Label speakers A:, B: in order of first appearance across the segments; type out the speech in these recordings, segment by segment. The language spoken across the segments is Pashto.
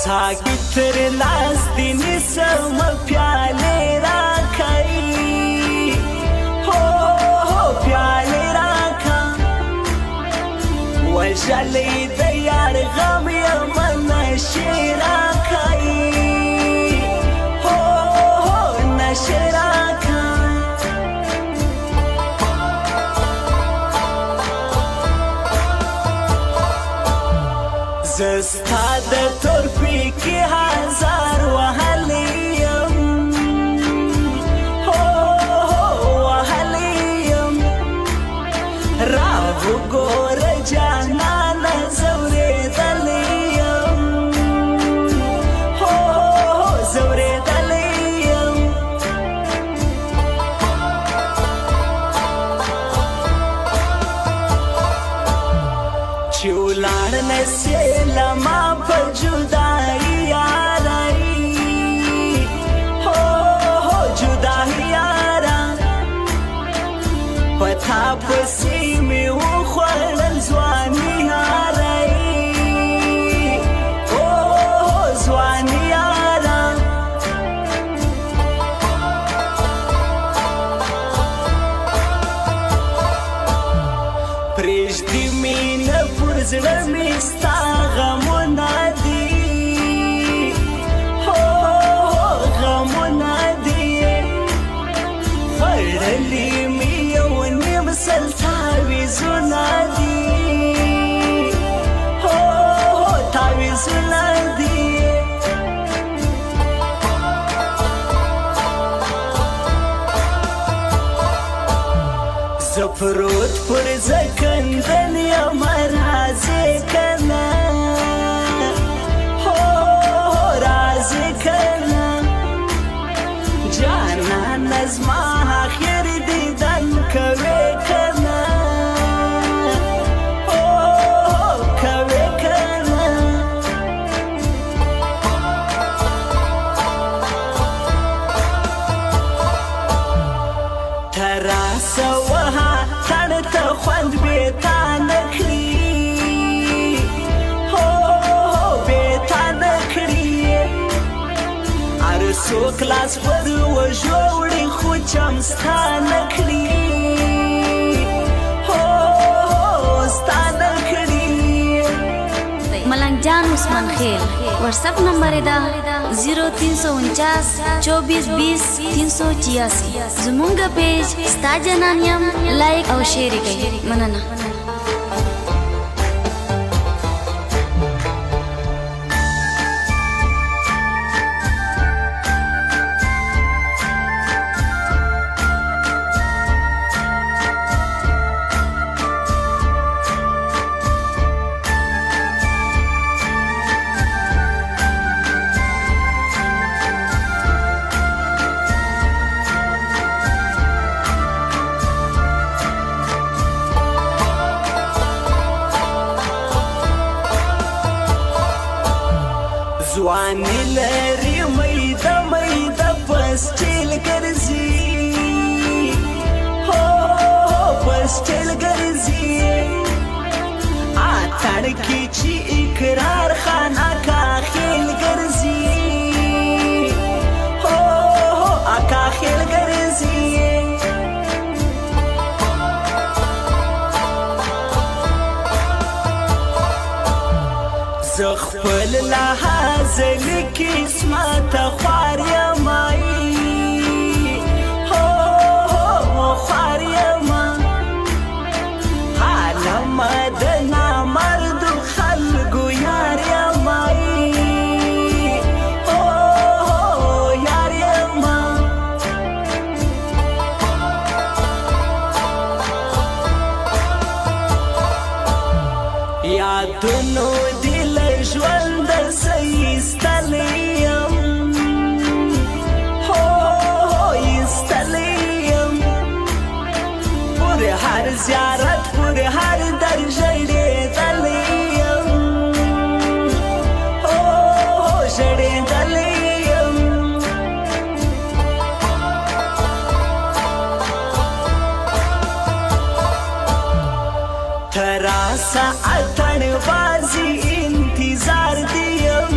A: ساقي تر لاس دي نسم پیالې راکړي هو پیالې راکړه وژلې د یار غم یم نشي راکړي هو نشي راکړه زستا د تورپی کې هزار وهلی یم وهلی یم را وګوره جانانه ځورېدلی یم ځورېدلی یم چې ولاړ نسې لما په جدایي یاري جدایي یاره په تا پسې مې وخوړل ځواني یاري ځواني یاره پرېږدي مینه پر زړه مې ستا غمونه دي غمونه دي خوړلي مې یو نیم سل تعویضونه دي تعویضونه دي زه پروت پر زکندن یم راځې که نه راځې که نه جانانه زما آخر دیدن کوې که نه کوې که نه ته راسه وها تړ ته خوند بېتا نه کړي بېتا نه کړي هر څوک لاس پر وژو وړي خو چم ستا نه کړي ستا نه کړي
B: ملنګ جان عثمان خیل WhatsApp نمبر دا 0349 24 20 386 زمونږ پیج ستا جنانیم لایک او شیر کړئ مننه
A: ځواني لري میده میده په سټیل ګرځي په سټیل ګرځي اتڼ کې چې اقرار خانه کا خیل ګرځي اکا خیل ګرځي زه خپل لحاظ لیکي زما ته خوار یمه خوار یمه حالمه د نامردو خلکو یار یمه یار یمه یادونو دې له ژونده څه ایستلی یم ایستلی یم پر هر زیارت پر هر در ژړېدلی یم ژړېدلی یم ته راسه اتڼ بازي انتظار دیم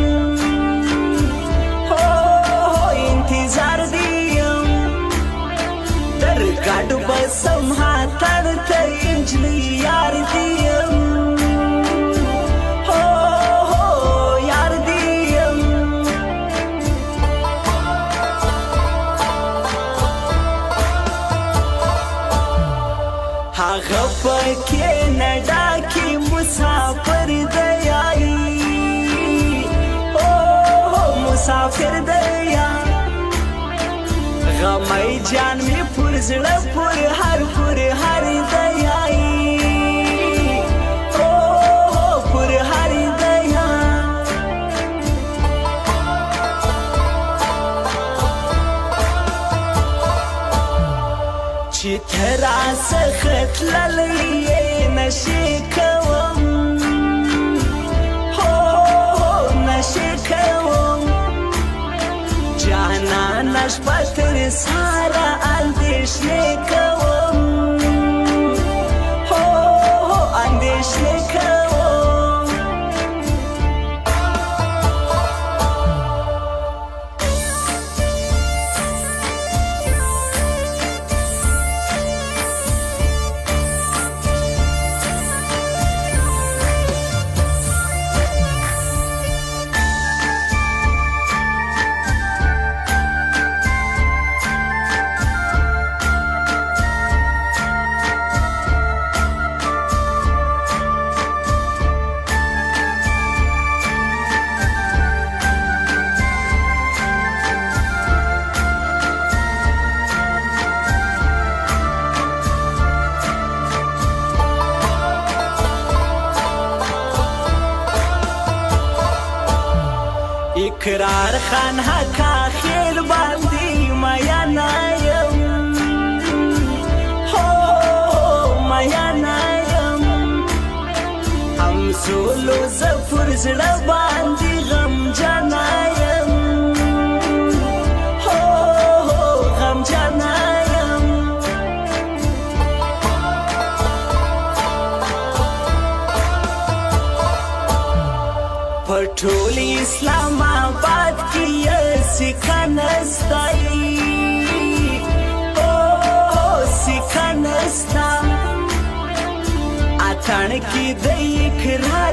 A: غمی جان می پر زړه پر هر دیای او پر هر دیا چې ترا څخه تللی نشي کوم نشي کوم جانانه شپه تر سهاره اندېښنې کوم اندېښنې کوم اقرار خان حقا خیل باندې میانا یم میانا یم هم سولو زفر زړه باندې غمجنا یم غمجنا یم په ټول اسلام آباد کې سکه نسته سکه نسته اتڼ کې د اقرار